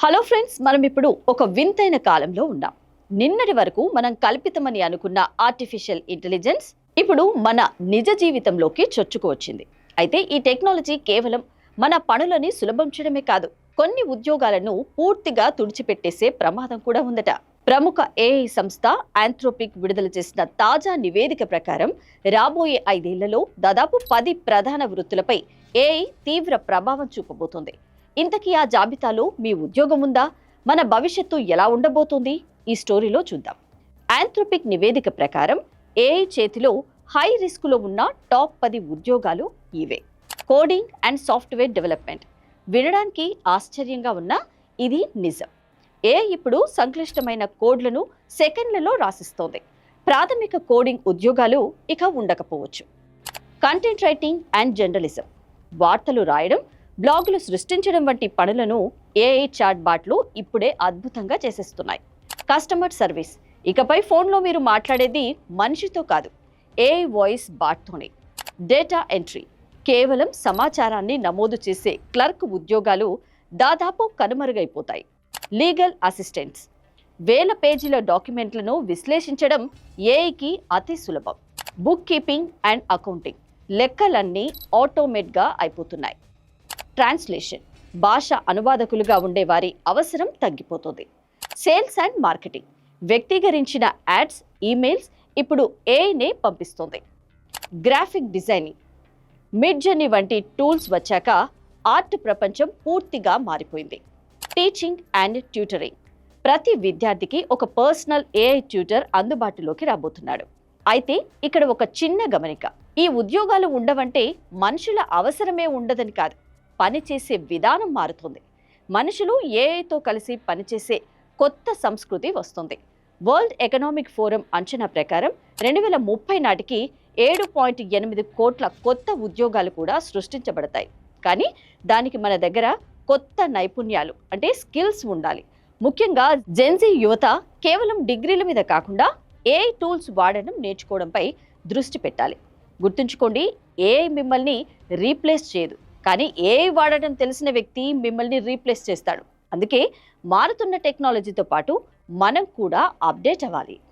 Hello friends, మనం ఇప్పుడు ఒక వింతైన కాలంలో ఉన్నాం. నిన్నటి వరకు మనం కల్పితమని అనుకున్న ఆర్టిఫిషియల్ ఇంటెలిజెన్స్ ఇప్పుడు మన నిజ జీవితంలోకి చొచ్చుకువచ్చింది. అయితే ఈ టెక్నాలజీ కేవలం మన పనులని సులభం చేయడమే కాదు, కొన్ని ఉద్యోగాలను పూర్తిగా తుడిచిపెట్టేసే ప్రమాదం కూడా ఉందట. ప్రముఖ ఏఐ సంస్థ ఆంథ్రోపిక్ విడుదల చేసిన తాజా నివేదిక ప్రకారం రాబోయే 5 ఏళ్లలో దాదాపు 10 ప్రధాన వృత్తులపై ఏఐ తీవ్ర ప్రభావం చూపబోతోంది. ఇంతకీ ఆ జాబితాలో మీ ఉద్యోగం ఉందా? మన భవిష్యత్తు ఎలా ఉండబోతోంది? ఈ స్టోరీలో చూద్దాం. ఆంథ్రోపిక్ నివేదిక ప్రకారం ఏఐ చేతిలో హై రిస్కులో ఉన్న టాప్ 10 ఉద్యోగాలు ఇవే. Coding and software development. వినడానికి ఆశ్చర్యంగా ఉన్నా ఇది నిజం. ఏఐ ఇప్పుడు సంక్లిష్టమైన కోడ్లను సెకండ్లలో రాసిస్తోంది. ప్రాథమిక కోడింగ్ ఉద్యోగాలు ఇక ఉండకపోవచ్చు. Content writing and journalism. వార్తలు రాయడం, బ్లాగులు సృష్టించడం వంటి పనులను ఏఐ చాట్ బాట్లు ఇప్పుడే అద్భుతంగా చేసేస్తున్నాయి. Customer service. ఇకపై ఫోన్లో మీరు మాట్లాడేది మనిషితో కాదు, ఏఐ వాయిస్ బాట్తోనే. Data entry. కేవలం సమాచారాన్ని నమోదు చేసే క్లర్క్ ఉద్యోగాలు దాదాపు కనుమరుగైపోతాయి. Legal assistants. వేల పేజీల డాక్యుమెంట్లను విశ్లేషించడం ఏఐకి అతి సులభం. Book keeping and accounting. లెక్కలన్నీ ఆటోమేట్గా అయిపోతున్నాయి. ట్రాన్స్లేషన్. భాష అనువాదకులుగా ఉండే వారి అవసరం తగ్గిపోతుంది. Sales and marketing. వ్యక్తీకరించిన యాడ్స్, ఈమెయిల్స్ ఇప్పుడు ఏఐనే పంపిస్తుంది. Graphic designing. మిడ్ జర్నీ వంటి టూల్స్ వచ్చాక ఆర్ట్ ప్రపంచం పూర్తిగా మారిపోయింది. Teaching and tutoring. ప్రతి విద్యార్థికి ఒక పర్సనల్ ఏఐ ట్యూటర్ అందుబాటులోకి రాబోతున్నాడు. అయితే ఇక్కడ ఒక చిన్న గమనిక. ఈ ఉద్యోగాలు ఉండవంటే మనుషుల అవసరమే ఉండదని కాదు, పనిచేసే విధానం మారుతుంది. మనుషులు ఏఐతో కలిసి పనిచేసే కొత్త సంస్కృతి వస్తుంది. వరల్డ్ ఎకనామిక్ ఫోరం అంచనా ప్రకారం 2030 నాటికి 7.8 కోట్ల కొత్త ఉద్యోగాలు కూడా సృష్టించబడతాయి. కానీ దానికి మన దగ్గర కొత్త నైపుణ్యాలు అంటే స్కిల్స్ ఉండాలి. ముఖ్యంగా జెన్జీ యువత కేవలం డిగ్రీల మీద కాకుండా ఏఐ టూల్స్ వాడడం నేర్చుకోవడంపై దృష్టి పెట్టాలి. గుర్తుంచుకోండి, ఏఐ మిమ్మల్ని రీప్లేస్ చేయదు, కానీ ఏఐ వాడటం తెలిసిన వ్యక్తి మిమ్మల్ని రీప్లేస్ చేస్తాడు. అందుకే మారుతున్న టెక్నాలజీతో పాటు మనం కూడా అప్డేట్ అవ్వాలి.